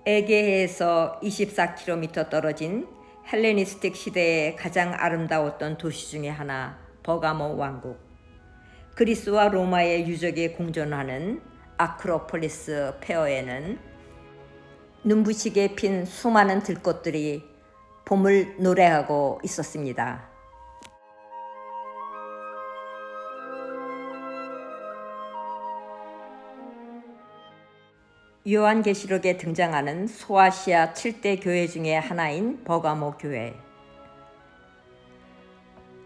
에게해에서 24km 떨어진 헬레니스틱 시대의 가장 아름다웠던 도시 중의 하나, 버가모 왕국. 그리스와 로마의 유적이 공존하는 아크로폴리스 페어에는 눈부시게 핀 수많은 들꽃들이 봄을 노래하고 있었습니다. 요한계시록에 등장하는 소아시아 7대 교회 중의 하나인 버가모 교회.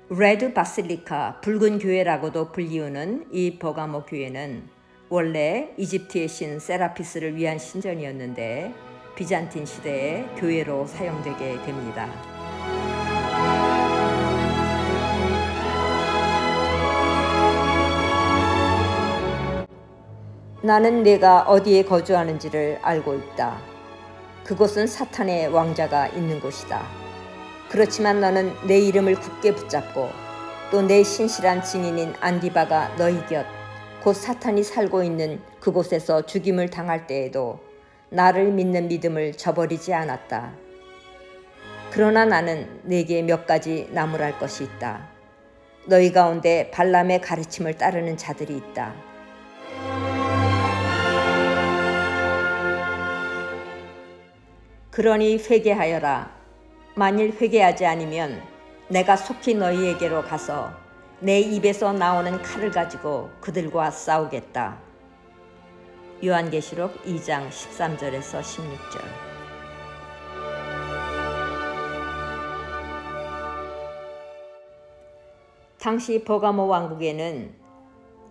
레드 바실리카, 붉은 교회라고도 불리우는 이 버가모 교회는 원래 이집트의 신 세라피스를 위한 신전이었는데 비잔틴 시대에 교회로 사용되게 됩니다. 나는 네가 어디에 거주하는지를 알고 있다. 그곳은 사탄의 왕자가 있는 곳이다. 그렇지만 너는 내 이름을 굳게 붙잡고 또 내 신실한 증인인 안디바가 너희 곁, 곧 사탄이 살고 있는 그곳에서 죽임을 당할 때에도 나를 믿는 믿음을 저버리지 않았다. 그러나 나는 네게 몇 가지 나무랄 것이 있다. 너희 가운데 발람의 가르침을 따르는 자들이 있다. 그러니 회개하여라. 만일 회개하지 않으면 내가 속히 너희에게로 가서 내 입에서 나오는 칼을 가지고 그들과 싸우겠다. 요한계시록 2장 13절에서 16절. 당시 버가모 왕국에는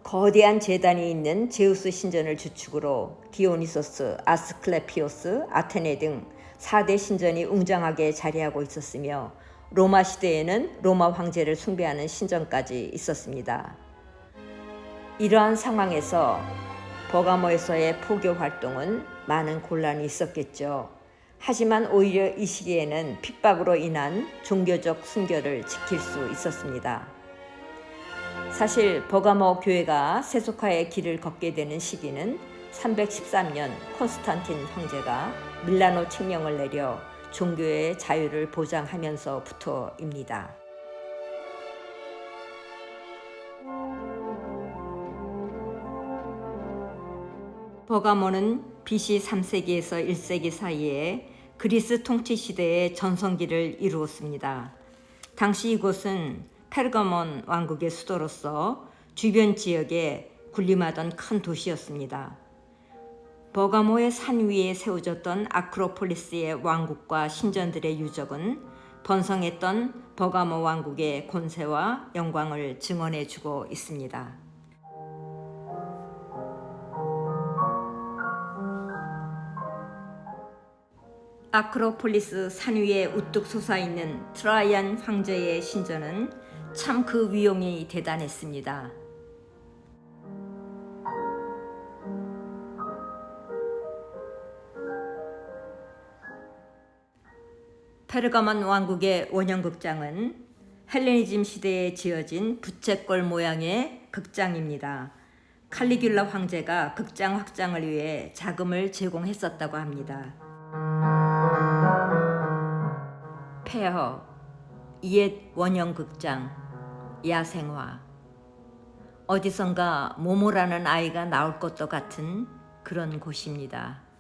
거대한 제단이 있는 제우스 신전을 주축으로 디오니소스, 아스클레피오스, 아테네 등 4대 신전이 웅장하게 자리하고 있었으며 로마 시대에는 로마 황제를 숭배하는 신전까지 있었습니다. 이러한 상황에서 버가모에서의 포교 활동은 많은 곤란이 있었겠죠. 하지만 오히려 이 시기에는 핍박으로 인한 종교적 순결을 지킬 수 있었습니다. 사실 버가모 교회가 세속화의 길을 걷게 되는 시기는 313년 콘스탄틴 황제가 밀라노 칙령을 내려 종교의 자유를 보장하면서부터입니다. 버가모는 BC 3세기에서 1세기 사이에 그리스 통치 시대의 전성기를 이루었습니다. 당시 이곳은 페르가몬 왕국의 수도로서 주변 지역에 군림하던 큰 도시였습니다. 버가모의 산 위에 세워졌던 아크로폴리스의 왕국과 신전들의 유적은 번성했던 버가모 왕국의 권세와 영광을 증언해주고 있습니다. 아크로폴리스 산 위에 우뚝 솟아있는 트라이안 황제의 신전은 참 그 위용이 대단했습니다. 페르가몬 왕국의 원형극장은 헬레니즘 시대에 지어진 부채꼴 모양의 극장입니다. 칼리귤라 황제가 극장 확장을 위해 자금을 제공했었다고 합니다. 폐허, 옛 원형극장, 야생화. 어디선가 모모라는 아이가 나올 것도 같은 그런 곳입니다.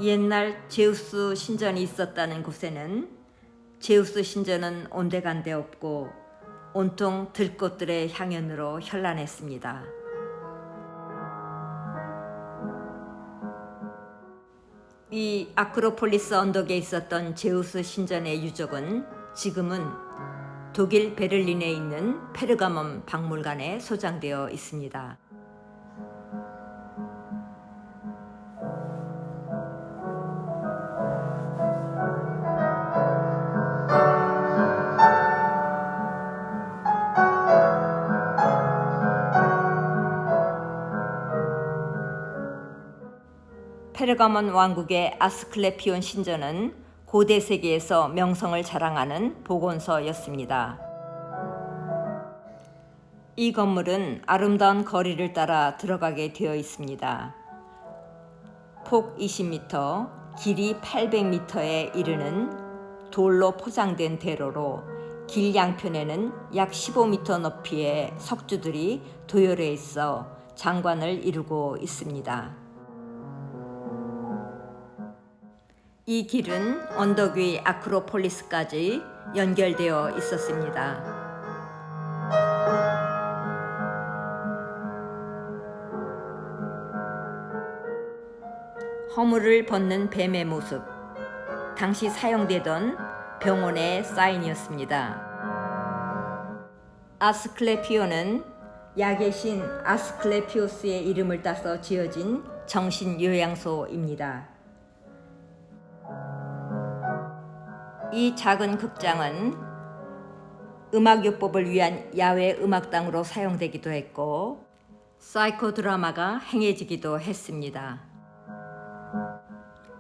옛날 제우스 신전이 있었다는 곳에는 제우스 신전은 온데간데 없고 온통 들꽃들의 향연으로 현란했습니다. 이 아크로폴리스 언덕에 있었던 제우스 신전의 유적은 지금은 독일 베를린에 있는 페르가몬 박물관에 소장되어 있습니다. 페르가몬 왕국의 아스클레피온 신전은 고대 세계에서 명성을 자랑하는 보건소였습니다. 이 건물은 아름다운 거리를 따라 들어가게 되어 있습니다. 폭 20m, 길이 800m에 이르는 돌로 포장된 대로로 길 양편에는 약 15m 높이의 석주들이 도열해 있어 장관을 이루고 있습니다. 이 길은 언덕 위 아크로폴리스까지 연결되어 있었습니다. 허물을 벗는 뱀의 모습, 당시 사용되던 병원의 사인이었습니다. 아스클레피오는 약의 신 아스클레피오스의 이름을 따서 지어진 정신요양소입니다. 이 작은 극장은 음악요법을 위한 야외 음악당으로 사용되기도 했고 사이코 드라마가 행해지기도 했습니다.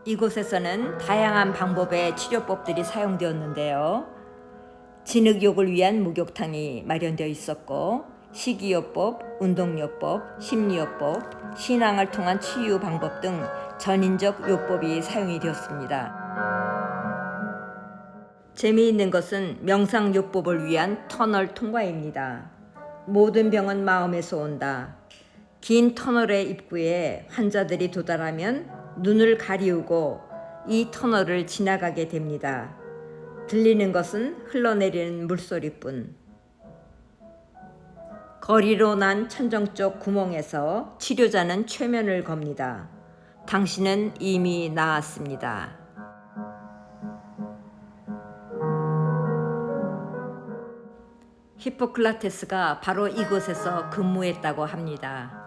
이곳에서는 다양한 방법의 치료법들이 사용되었는데요. 진흙욕을 위한 목욕탕이 마련되어 있었고 식이요법, 운동요법, 심리요법, 신앙을 통한 치유 방법 등 전인적 요법이 사용이 되었습니다. 재미있는 것은 명상요법을 위한 터널 통과입니다. 모든 병은 마음에서 온다. 긴 터널의 입구에 환자들이 도달하면 눈을 가리우고 이 터널을 지나가게 됩니다. 들리는 것은 흘러내리는 물소리뿐. 거리로 난 천정 쪽 구멍에서 치료자는 최면을 겁니다. 당신은 이미 나았습니다. 히포크라테스가 바로 이곳에서 근무했다고 합니다.